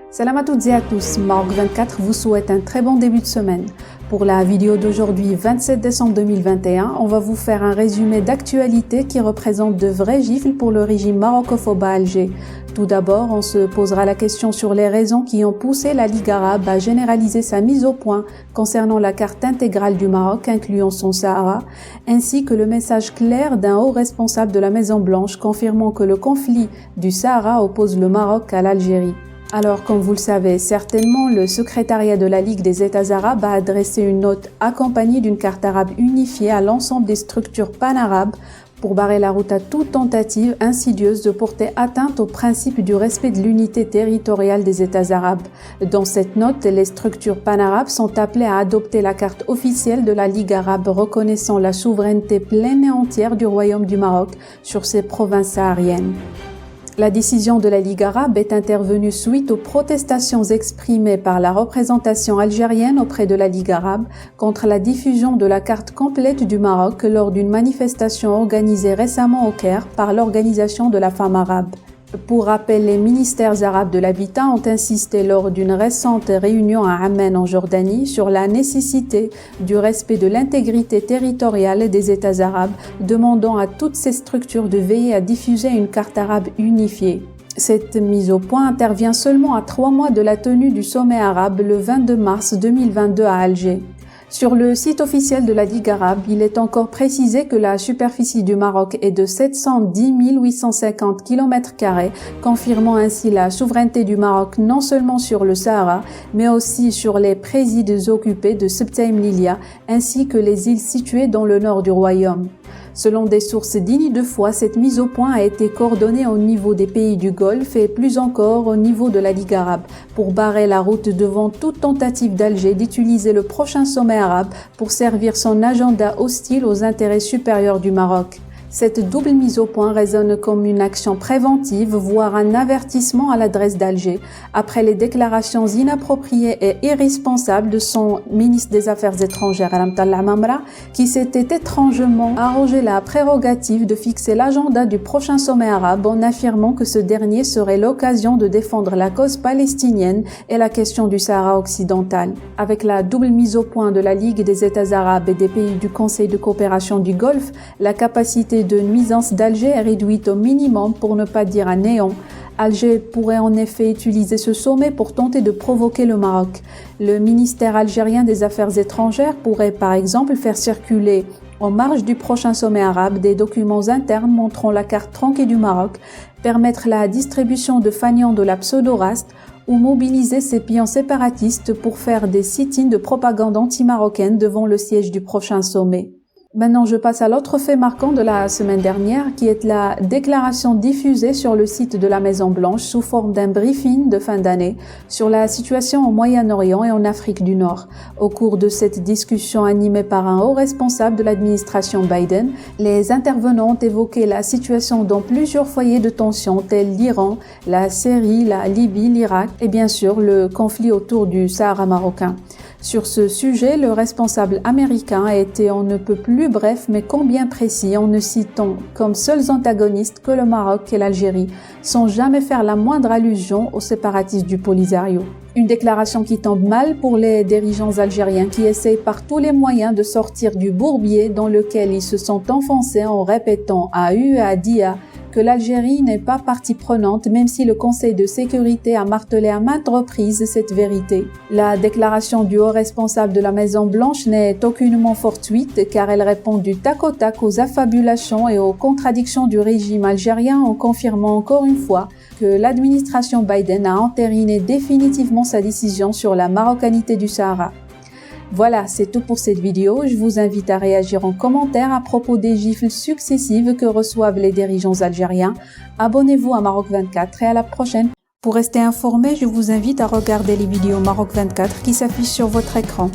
Salam à toutes et à tous, Maroc 24 vous souhaite un très bon début de semaine. Pour la vidéo d'aujourd'hui, 27 décembre 2021, on va vous faire un résumé d'actualité qui représente de vrais gifles pour le régime marocophobe à Alger. Tout d'abord, on se posera la question sur les raisons qui ont poussé la Ligue arabe à généraliser sa mise au point concernant la carte intégrale du Maroc, incluant son Sahara, ainsi que le message clair d'un haut responsable de la Maison-Blanche confirmant que le conflit du Sahara oppose le Maroc à l'Algérie. Alors, comme vous le savez certainement, le secrétariat de la Ligue des États arabes a adressé une note accompagnée d'une carte arabe unifiée à l'ensemble des structures panarabes pour barrer la route à toute tentative insidieuse de porter atteinte au principe du respect de l'unité territoriale des États arabes. Dans cette note, les structures panarabes sont appelées à adopter la carte officielle de la Ligue arabe reconnaissant la souveraineté pleine et entière du Royaume du Maroc sur ses provinces sahariennes. La décision de la Ligue arabe est intervenue suite aux protestations exprimées par la représentation algérienne auprès de la Ligue arabe contre la diffusion de la carte complète du Maroc lors d'une manifestation organisée récemment au Caire par l'Organisation de la femme arabe. Pour rappel, les ministères arabes de l'habitat ont insisté lors d'une récente réunion à Amman en Jordanie sur la nécessité du respect de l'intégrité territoriale des États arabes, demandant à toutes ces structures de veiller à diffuser une carte arabe unifiée. Cette mise au point intervient seulement à 3 mois de la tenue du sommet arabe le 22 mars 2022 à Alger. Sur le site officiel de la Ligue arabe, il est encore précisé que la superficie du Maroc est de 710 850 km², confirmant ainsi la souveraineté du Maroc non seulement sur le Sahara, mais aussi sur les présides occupés de Ceuta et Melilla, ainsi que les îles situées dans le nord du royaume. Selon des sources dignes de foi, cette mise au point a été coordonnée au niveau des pays du Golfe et plus encore au niveau de la Ligue arabe pour barrer la route devant toute tentative d'Alger d'utiliser le prochain sommet arabe pour servir son agenda hostile aux intérêts supérieurs du Maroc. Cette double mise au point résonne comme une action préventive, voire un avertissement à l'adresse d'Alger, après les déclarations inappropriées et irresponsables de son ministre des Affaires étrangères, Alam Tallah Mamra, qui s'était étrangement arrogé la prérogative de fixer l'agenda du prochain sommet arabe en affirmant que ce dernier serait l'occasion de défendre la cause palestinienne et la question du Sahara occidental. Avec la double mise au point de la Ligue des États arabes et des pays du Conseil de coopération du Golfe, la capacité de nuisance d'Alger est réduite au minimum pour ne pas dire à néant. Alger pourrait en effet utiliser ce sommet pour tenter de provoquer le Maroc. Le ministère algérien des Affaires étrangères pourrait par exemple faire circuler en marge du prochain sommet arabe des documents internes montrant la carte tronquée du Maroc, permettre la distribution de fanions de la pseudo-raste ou mobiliser ses pions séparatistes pour faire des sit-ins de propagande anti-marocaine devant le siège du prochain sommet. Maintenant, je passe à l'autre fait marquant de la semaine dernière, qui est la déclaration diffusée sur le site de la Maison-Blanche sous forme d'un briefing de fin d'année sur la situation au Moyen-Orient et en Afrique du Nord. Au cours de cette discussion animée par un haut responsable de l'administration Biden, les intervenants ont évoqué la situation dans plusieurs foyers de tension tels l'Iran, la Syrie, la Libye, l'Irak et bien sûr le conflit autour du Sahara marocain. Sur ce sujet, le responsable américain a été on ne peut plus bref mais combien précis en ne citant comme seuls antagonistes que le Maroc et l'Algérie, sans jamais faire la moindre allusion aux séparatistes du Polisario. Une déclaration qui tombe mal pour les dirigeants algériens qui essayent par tous les moyens de sortir du bourbier dans lequel ils se sont enfoncés en répétant à U et à Dia que l'Algérie n'est pas partie prenante même si le Conseil de sécurité a martelé à maintes reprises cette vérité. La déclaration du haut responsable de la Maison-Blanche n'est aucunement fortuite car elle répond du tac au tac aux affabulations et aux contradictions du régime algérien en confirmant encore une fois que l'administration Biden a entériné définitivement sa décision sur la marocanité du Sahara. Voilà, c'est tout pour cette vidéo. Je vous invite à réagir en commentaire à propos des gifles successives que reçoivent les dirigeants algériens. Abonnez-vous à Maroc 24 et à la prochaine. Pour rester informé, je vous invite à regarder les vidéos Maroc 24 qui s'affichent sur votre écran.